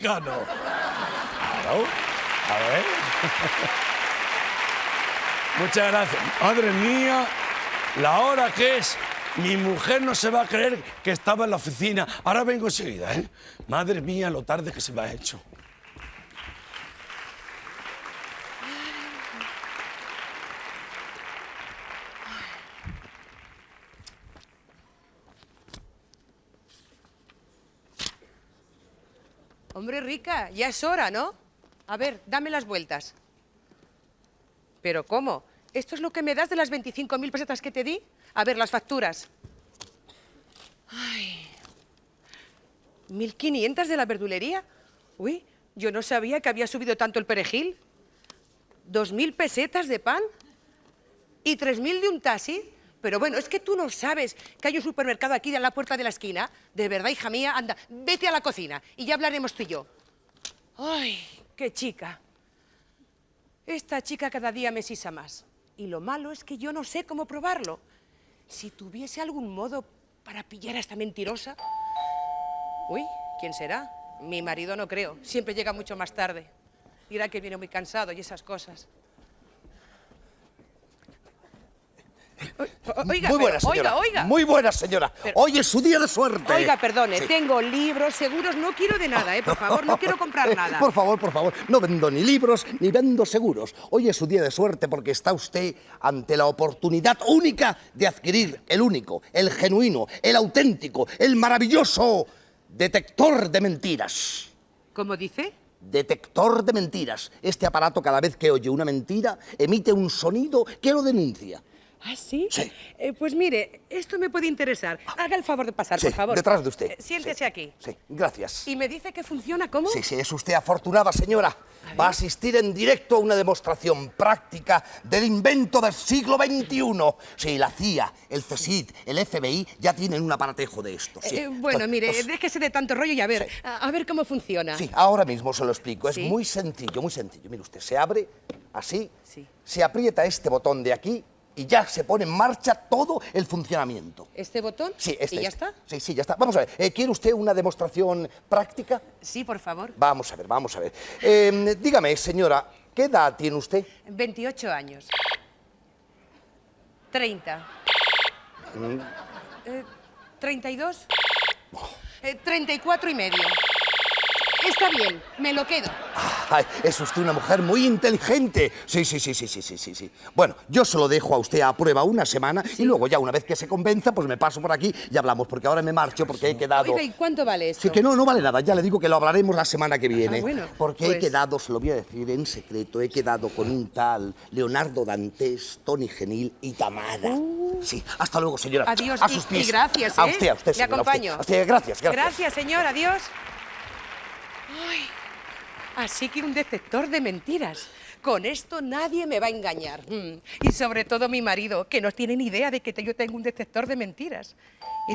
Claro. A ver. Muchas gracias. Madre mía, la hora que es. Mi mujer no se va a creer que estaba en la oficina. Ahora vengo enseguida, ¿eh? Madre mía, lo tarde que se me ha hecho. Hombre, Rica, ya es hora, ¿no? A ver, dame las vueltas. ¿Pero cómo? ¿Esto es lo que me das de las 25.000 pesetas que te di? A ver, las facturas. Ay. ¿1.500 de la verdulería? Uy, yo no sabía que había subido tanto el perejil. 2.000 pesetas de pan y 3.000 de un taxi. Pero bueno, es que tú no sabes que hay un supermercado aquí a la puerta de la esquina. De verdad, hija mía, anda, vete a la cocina y ya hablaremos tú y yo. Ay, qué chica. Esta chica cada día me sisa más. Y lo malo es que yo no sé cómo probarlo. Si tuviese algún modo para pillar a esta mentirosa... Uy, ¿quién será? Mi marido no creo. Siempre llega mucho más tarde. Dirá que viene muy cansado y esas cosas. Oiga, muy buena, señora. Oiga. Muy buena, señora. Pero, hoy es su día de suerte. Oiga, perdone, Sí. tengo libros, seguros, no quiero de nada, por favor, no quiero comprar nada. Por favor, no vendo ni libros ni vendo seguros. Hoy es su día de suerte porque está usted ante la oportunidad única de adquirir el único, el genuino, el auténtico, el maravilloso detector de mentiras. ¿Cómo dice? Detector de mentiras. Este aparato, cada vez que oye una mentira, emite un sonido que lo denuncia. ¿Ah, sí? Sí. Pues mire, esto me puede interesar. Haga el favor de pasar, Sí, por favor. detrás de usted. Siéntese Sí. aquí. Sí, gracias. ¿Y me dice que funciona cómo? Sí, es usted afortunada, señora. Va a asistir en directo a una demostración práctica del invento del siglo XXI. Sí, la CIA, el CSIC, el FBI ya tienen un aparatejo de esto. Sí. Bueno, mire, déjese de tanto rollo y a ver, Sí. a ver cómo funciona. Sí, ahora mismo se lo explico. ¿Sí? Es muy sencillo, muy sencillo. Mire usted, se abre así, Sí. se aprieta este botón de aquí y ya se pone en marcha todo el funcionamiento. ¿Este botón? Sí, este. ¿Y ya este. está? Sí, ya está. Vamos a ver, ¿quiere usted una demostración práctica? Sí, por favor. Vamos a ver, vamos a ver. Dígame, señora, ¿qué edad tiene usted? 28 años. 30. 32. 34 y medio. Está bien, me lo quedo. Ay, es usted una mujer muy inteligente. Sí. Bueno, yo se lo dejo a usted a prueba una semana y luego ya una vez que se convenza, pues me paso por aquí y hablamos, porque ahora me marcho porque he quedado... Oiga, ¿y cuánto vale esto? Sí, que no vale nada, ya le digo que lo hablaremos la semana que viene. bueno, porque pues- he quedado, se lo voy a decir en secreto, he quedado con un tal Leonardo Dantes, Tony Genil y Tamara. Sí, hasta luego, señora. Adiós, A sus pies. y gracias, A ¿eh? usted, Le señora, a usted. acompaño. A usted, gracias. Gracias, señor, adiós. Ay, así que un detector de mentiras. Con esto nadie me va a engañar. Y sobre todo mi marido, que no tiene ni idea de que yo tengo un detector de mentiras. Y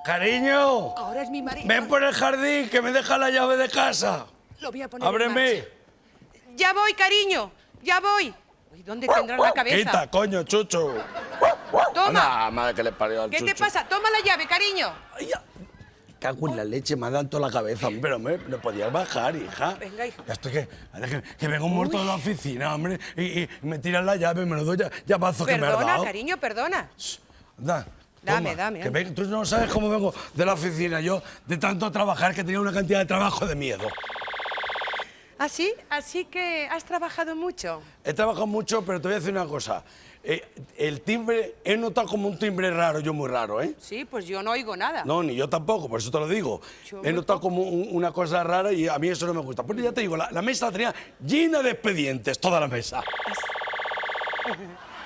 Cariño, ahora es mi marido. ven por el jardín que me deja la llave de casa. Lo voy a poner en Ábreme. marcha. Ya voy, cariño, ya voy. Uy, ¿dónde tendrás la cabeza? Quita, coño, Chucho. Toma. Anda, madre que le parió al ¿Qué Chucho. te pasa? Toma la llave, cariño. Ay, ya. Me cago en la leche, me ha dado toda la cabeza. Pero me podías bajar, hija. Venga, hijo. Ya estoy que vengo muerto de la oficina, hombre, y me tiran la llave, me lo doy llavazo que me has Perdona, dado. cariño, perdona. Anda, Dame, toma, dame, que anda. tú no sabes cómo vengo de la oficina. Yo, de tanto trabajar, que tenía una cantidad de trabajo de miedo. ¿Ah, sí? Así que has trabajado mucho. He trabajado mucho, pero te voy a decir una cosa. El timbre, he notado como un timbre raro, yo muy raro, ¿eh? Sí, pues yo no oigo nada. No, ni yo tampoco, por eso te lo digo. Yo He muy notado como una cosa rara y a mí eso no me gusta. Pues ya te digo, la mesa la tenía llena de expedientes, toda la mesa.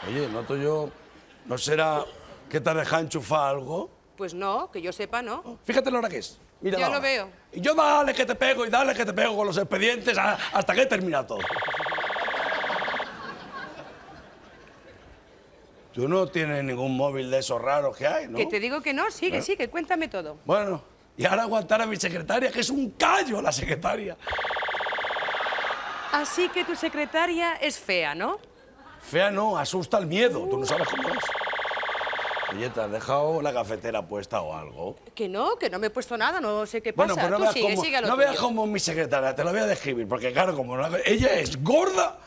Oye, noto yo, ¿no será que te has dejado enchufar algo? Pues no, que yo sepa, no. Fíjate la hora que es. Mira Ya la lo hora. veo. Y yo dale que te pego y dale que te pego con los expedientes hasta que termina todo. Tú no tienes ningún móvil de esos raros que hay, ¿no? Que te digo que no, sigue, sigue, cuéntame todo. Bueno, y ahora aguantar a mi secretaria, que es un callo la secretaria. Así que tu secretaria es fea, ¿no? Fea no, asusta el miedo. Tú no sabes cómo es. Oye, ¿te has dejado la cafetera puesta o algo? Que no me he puesto nada, no sé qué pasa. Bueno, pues no Tú veas, sigue, sigue a lo no veas tuyo. como mi secretaria, te lo voy a describir, porque claro, ella es gorda,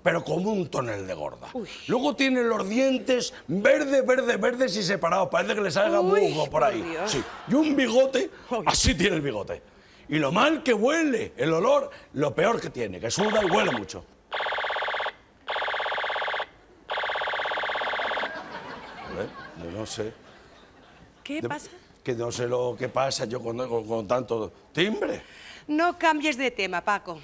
pero como un tonel de gorda. Uy. Luego tiene los dientes verdes y separados, parece que le salga Uy, musgo por ahí. por Dios. Sí. Y un bigote, Uy. así tiene el bigote. Y lo mal que huele, el olor, lo peor que tiene, que suda y huele mucho. A ver, yo no sé. ¿Qué pasa? Que no sé lo que pasa yo con tanto timbre. No cambies de tema, Paco.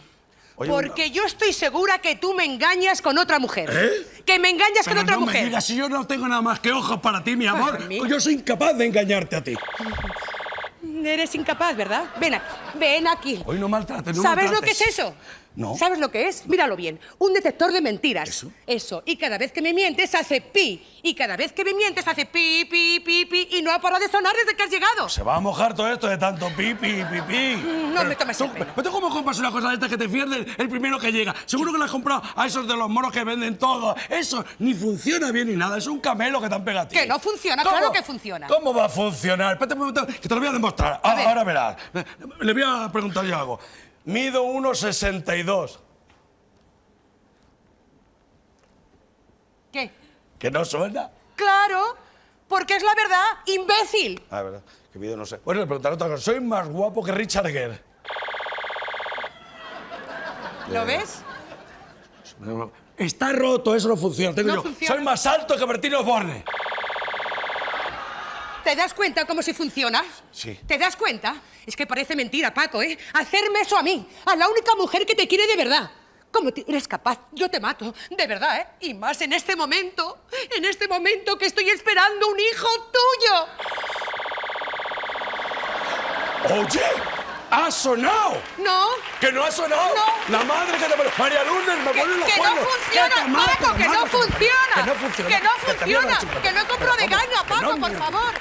Oye, porque yo estoy segura que tú me engañas con otra mujer. ¿Eh? Que me engañas con Pero otra no mujer. me digas, si yo no tengo nada más que ojos para ti, mi amor. Ay, Yo soy incapaz de engañarte a ti. Eres incapaz, ¿verdad? Ven aquí, ven aquí. Hoy no maltrates, no ¿Sabes lo maltrates. que es eso? No. ¿Sabes lo que es? Míralo bien. Un detector de mentiras. ¿Eso? Eso. Y cada vez que me mientes hace pi. Y cada vez que me mientes hace pi, pi, pi, pi. Y no ha parado de sonar desde que has llegado. Se va a mojar todo esto de tanto pipi. No me tomes el pelo. ¿Pero tú cómo compras una cosa de estas que te pierdes el primero que llega? Seguro que la has comprado a esos de los moros que venden todo. Eso ni funciona bien ni nada. Es un camelo que te han pegado a ti. Que no funciona, ¿Cómo? claro que funciona. ¿Cómo va a funcionar? Espérate un momento, que te lo voy a demostrar. A ver. Ahora verás. Le voy a preguntar yo algo. Mido 1,62. ¿Qué? ¿Que no suena? Claro, porque es la verdad, imbécil. Ah, verdad. Que mido no sé. Bueno, le preguntaré otra cosa. Soy más guapo que Richard Gere. ¿Lo ves? Está roto, eso no funciona. Tengo No yo. funciona. Soy más alto que Bertino Osborne. ¿Te das cuenta cómo se funciona? Sí. ¿Te das cuenta? Es que parece mentira, Paco, ¿eh? Hacerme eso a mí, a la única mujer que te quiere de verdad. ¿Cómo eres capaz? Yo te mato, de verdad, ¿eh? Y más en este momento que estoy esperando un hijo tuyo. Oye, ha sonado. ¿No? ¿Que no ha sonado? No. La madre que te... María Lourdes, me ponen los Que no cuernos. funciona, te mato, Paco, que no mato. funciona. Que no funciona. Que no Que te voy a dar funciona. chicote. Que no compro de Pero, caña, ¿cómo? Que Paco, no, por mira. favor.